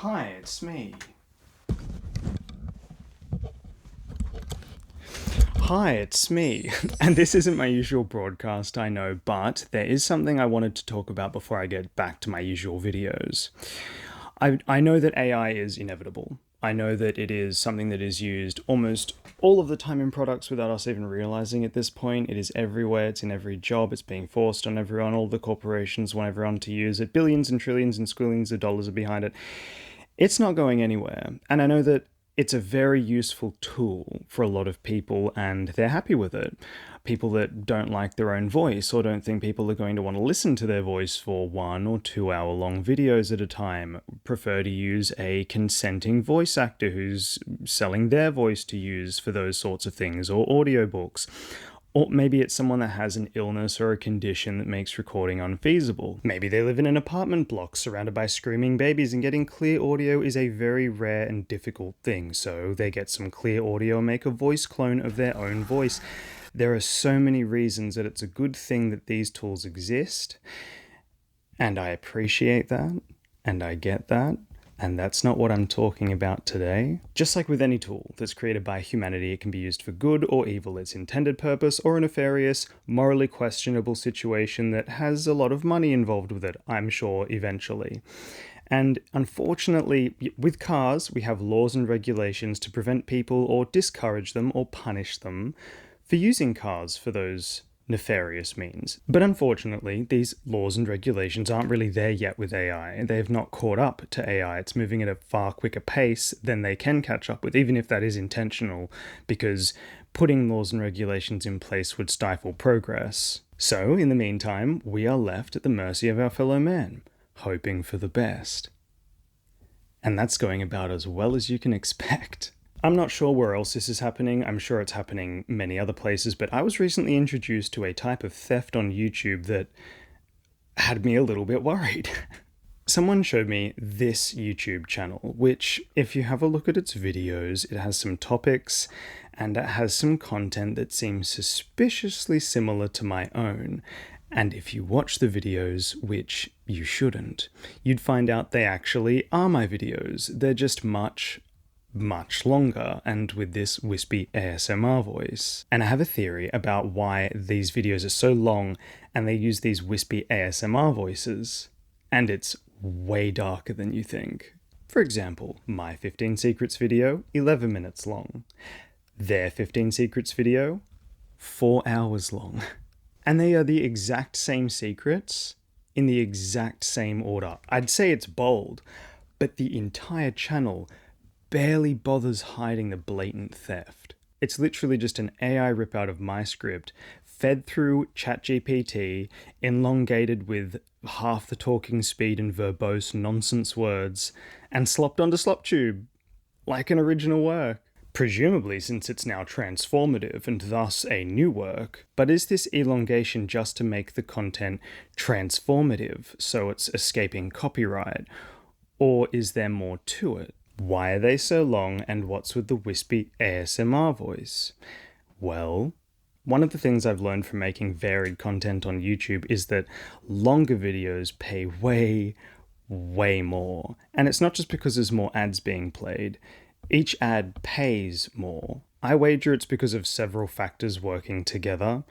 Hi, it's me. Hi, it's me. And this isn't my usual broadcast, I know, but there is something I wanted to talk about before I get back to my usual videos. I know that AI is inevitable. I know that it is something that is used almost all of the time in products without us even realizing at this point. It is everywhere, it's in every job, it's being forced on everyone. All the corporations want everyone to use it. Billions and trillions and squillions of dollars are behind it. It's not going anywhere. And I know that it's a very useful tool for a lot of people and they're happy with it. People that don't like their own voice or don't think people are going to want to listen to their voice for 1 or 2 hour long videos at a time prefer to use a consenting voice actor who's selling their voice to use for those sorts of things, or audiobooks. Or maybe it's someone that has an illness or a condition that makes recording unfeasible. Maybe they live in an apartment block surrounded by screaming babies, and getting clear audio is a very rare and difficult thing, so they get some clear audio and make a voice clone of their own voice. There are so many reasons that it's a good thing that these tools exist, and I appreciate that, and I get that. And that's not what I'm talking about today. Just like with any tool that's created by humanity, it can be used for good or evil, its intended purpose, or a nefarious, morally questionable situation that has a lot of money involved with it, I'm sure, eventually. And unfortunately, with cars, we have laws and regulations to prevent people or discourage them or punish them for using cars for those nefarious means. But unfortunately, these laws and regulations aren't really there yet with AI. They have not caught up to AI. It's moving at a far quicker pace than they can catch up with, even if that is intentional, because putting laws and regulations in place would stifle progress. So, in the meantime, we are left at the mercy of our fellow man, hoping for the best. And that's going about as well as you can expect. I'm not sure where else this is happening. I'm sure it's happening many other places, but I was recently introduced to a type of theft on YouTube that had me a little bit worried. Someone showed me this YouTube channel, which, if you have a look at its videos, it has some topics and it has some content that seems suspiciously similar to my own. And if you watch the videos, which you shouldn't, you'd find out they actually are my videos. They're just much longer and with this wispy ASMR voice. And I have a theory about why these videos are so long and they use these wispy ASMR voices. And it's way darker than you think. For example, my 15 Secrets video, 11 minutes long. Their 15 Secrets video, 4 hours long. And they are the exact same secrets in the exact same order. I'd say it's bold, but the entire channel barely bothers hiding the blatant theft. It's literally just an AI rip out of my script, fed through ChatGPT, elongated with half the talking speed and verbose nonsense words, and slopped onto SlopTube, like an original work. Presumably, since it's now transformative and thus a new work. But is this elongation just to make the content transformative, so it's escaping copyright? Or is there more to it? Why are they so long, and what's with the wispy ASMR voice? Well, one of the things I've learned from making varied content on YouTube is that longer videos pay way more. And it's not just because there's more ads being played. Each ad pays more. I wager it's because of several factors working together.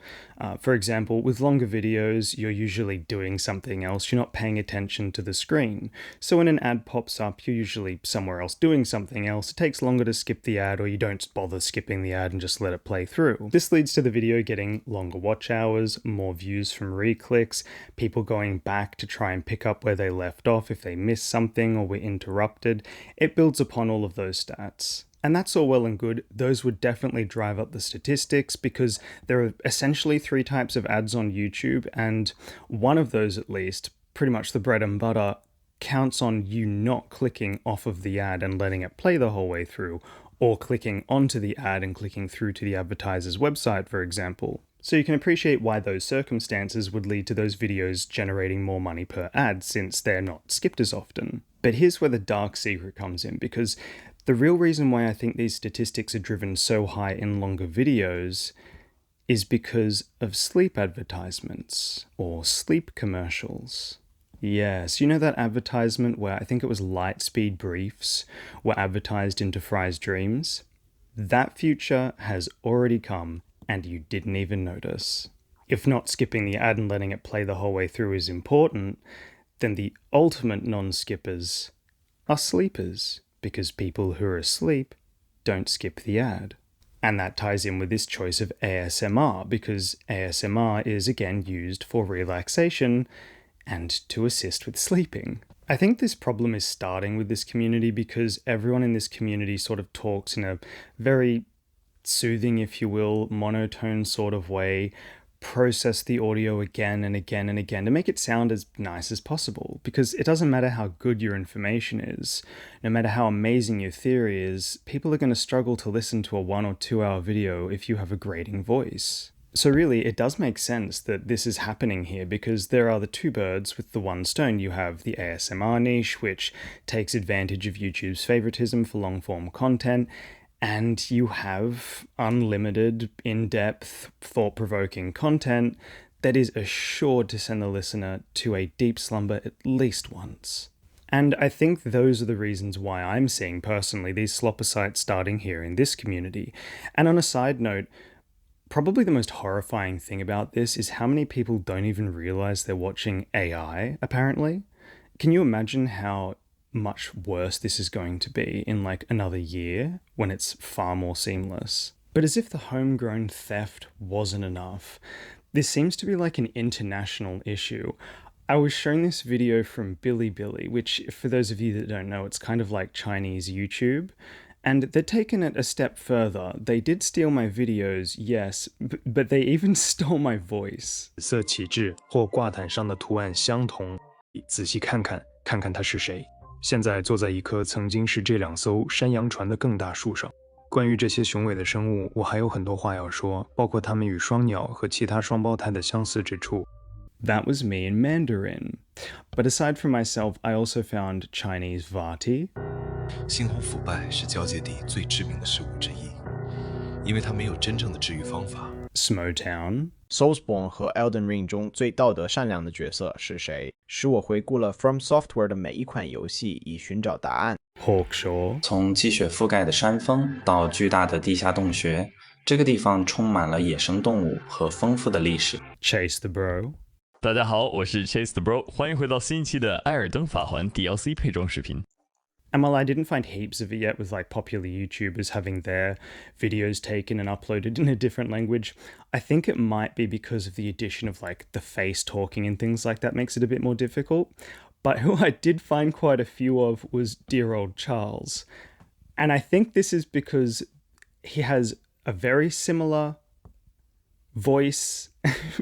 For example, with longer videos, you're usually doing something else. You're not paying attention to the screen. So when an ad pops up, you're usually somewhere else doing something else. It takes longer to skip the ad, or you don't bother skipping the ad and just let it play through. This leads to the video getting longer watch hours, more views from re-clicks, people going back to try and pick up where they left off if they missed something or were interrupted. It builds upon all of those stats. And that's all well and good. Those would definitely drive up the statistics because there are essentially 3 types of ads on YouTube, and one of those, at least, pretty much the bread and butter, counts on you not clicking off of the ad and letting it play the whole way through, or clicking onto the ad and clicking through to the advertiser's website, for example. So you can appreciate why those circumstances would lead to those videos generating more money per ad, since they're not skipped as often. But here's where the dark secret comes in, because the real reason why I think these statistics are driven so high in longer videos is because of sleep advertisements or sleep commercials. Yes, you know that advertisement where I think it was Lightspeed briefs were advertised into Fry's dreams? That future has already come, and you didn't even notice. If not skipping the ad and letting it play the whole way through is important, then the ultimate non skippers are sleepers, because people who are asleep don't skip the ad. And that ties in with this choice of ASMR, because ASMR is again used for relaxation and to assist with sleeping. I think this problem is starting with this community because everyone in this community sort of talks in a very soothing, if you will, monotone sort of way, process the audio again and again and again to make it sound as nice as possible. Because it doesn't matter how good your information is, no matter how amazing your theory is, people are going to struggle to listen to a 1 or 2 hour video if you have a grating voice. So really, it does make sense that this is happening here because there are the two birds with the one stone. You have the ASMR niche, which takes advantage of YouTube's favoritism for long-form content, and you have unlimited, in-depth, thought-provoking content that is assured to send the listener to a deep slumber at least once. And I think those are the reasons why I'm seeing personally these slopper sites starting here in this community. And on a side note, probably the most horrifying thing about this is how many people don't even realize they're watching AI, apparently. Can you imagine how much worse this is going to be in like another year when it's far more seamless? But as if the homegrown theft wasn't enough, this seems to be like an international issue. I was shown this video from Bilibili, which, for those of you that don't know, it's kind of like Chinese YouTube. And they're taking it a step further. They did steal my videos, yes, but they even stole my voice. 色旗帜或挂毯上的图案相同，仔细看看，看看他是谁。现在坐在一棵曾经是这2艘山羊船的更大树上。关于这些雄伟的生物，我还有很多话要说，包括它们与双鸟和其他双胞胎的相似之处。That was me in Mandarin. But aside from myself, I also found Chinese Vati. 猩红腐败是交界地最致命的事物之一，因为它没有真正的治愈方法。Smotown. Soulsborne 和 Elden Ring 中最道德善良的角色是谁？使我回顾了 From Software 的每一款游戏，以寻找答案。Hawkshaw. 从积雪覆盖的山峰到巨大的地下洞穴，这个地方充满了野生动物和丰富的历史。Chase the Bro. 大家好，我是 Chase the Bro， 欢迎回到新一期的《艾尔登法环》DLC 配装视频。And while I didn't find heaps of it yet with like popular YouTubers having their videos taken and uploaded in a different language, I think it might be because of the addition of like the face talking and things like that makes it a bit more difficult. But who I did find quite a few of was dear old Charles. And I think this is because he has a very similar voice,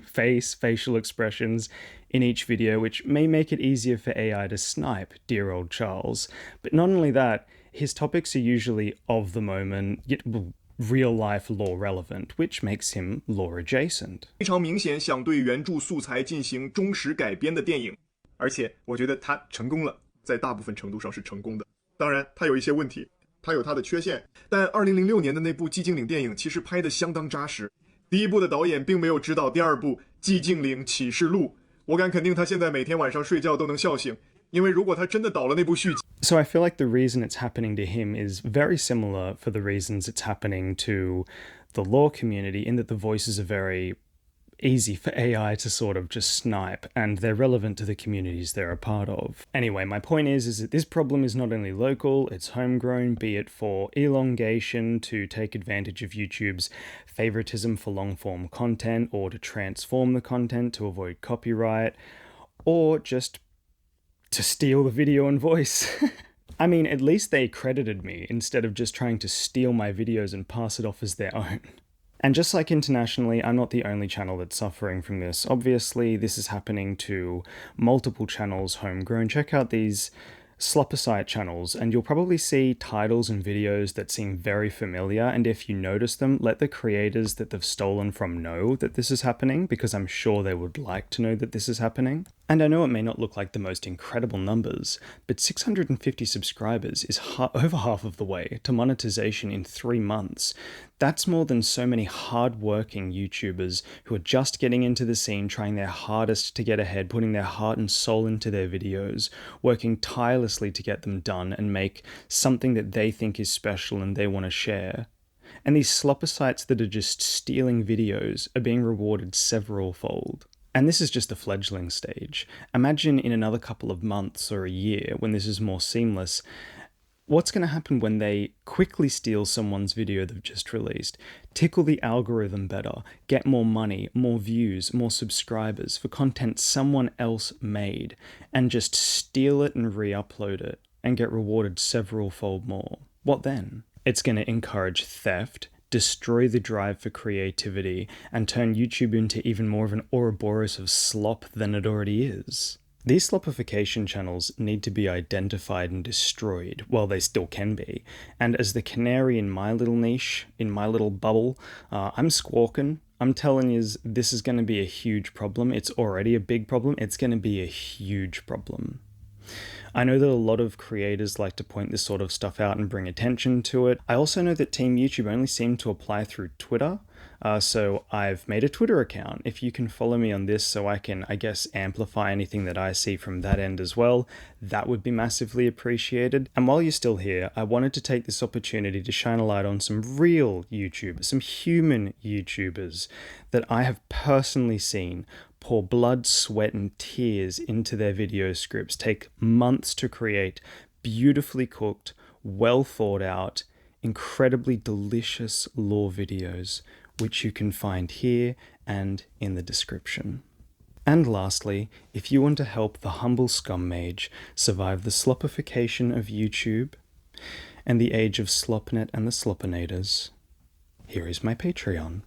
face, facial expressions in each video, which may make it easier for AI to snipe dear old Charles. But not only that, his topics are usually of the moment, yet real-life lore relevant, which makes him lore adjacent. 非常明显想对原著素材进行忠实改编的电影，而且我觉得他成功了，在大部分程度上是成功的。当然，他有一些问题，他有他的缺陷，但2006年的那部《寂静岭》电影其实拍得相当扎实。第一部的导演并没有指导第二部《寂静岭启示录》，我敢肯定他现在每天晚上睡觉都能笑醒，因为如果他真的导了那部续集。So I feel like the reason it's happening to him is very similar for the reasons it's happening to the lore community, in that the voices are very easy for AI to sort of just snipe, and they're relevant to the communities they're a part of. Anyway, my point is that this problem is not only local, it's homegrown, be it for elongation to take advantage of YouTube's favoritism for long-form content, or to transform the content to avoid copyright, or just to steal the video and voice. I mean, at least they credited me instead of just trying to steal my videos and pass it off as their own. And just like internationally, I'm not the only channel that's suffering from this. Obviously, this is happening to multiple channels homegrown. Check out these Sloppercite channels, and you'll probably see titles and videos that seem very familiar, and if you notice them, let the creators that they've stolen from know that this is happening, because I'm sure they would like to know that this is happening. And I know it may not look like the most incredible numbers, but 650 subscribers is over half of the way to monetization in 3 months. That's more than so many hard-working YouTubers who are just getting into the scene, trying their hardest to get ahead, putting their heart and soul into their videos, working tirelessly to get them done and make something that they think is special and they want to share. And these slopper sites that are just stealing videos are being rewarded several-fold. And this is just the fledgling stage. Imagine in another couple of months or a year, when this is more seamless, what's going to happen when they quickly steal someone's video they've just released, tickle the algorithm better, get more money, more views, more subscribers for content someone else made, and just steal it and re-upload it and get rewarded several-fold more? What then? It's going to encourage theft, destroy the drive for creativity, and turn YouTube into even more of an Ouroboros of slop than it already is. These slopification channels need to be identified and destroyed, well, they still can be, and as the canary in my little niche, in my little bubble, I'm squawking. I'm telling you, this is going to be a huge problem. It's already a big problem. It's going to be a huge problem. I know that a lot of creators like to point this sort of stuff out and bring attention to it. I also know that Team YouTube only seem to apply through Twitter, so I've made a Twitter account. If you can follow me on this so I can, I guess, amplify anything that I see from that end as well, that would be massively appreciated. And while you're still here, I wanted to take this opportunity to shine a light on some real YouTubers, some human YouTubers that I have personally seen pour blood, sweat, and tears into their video scripts, take months to create beautifully cooked, well thought out, incredibly delicious lore videos, which you can find here and in the description. And lastly, if you want to help the humble scum mage survive the slopification of YouTube and the age of Slopnet and the Slopinators, here is my Patreon.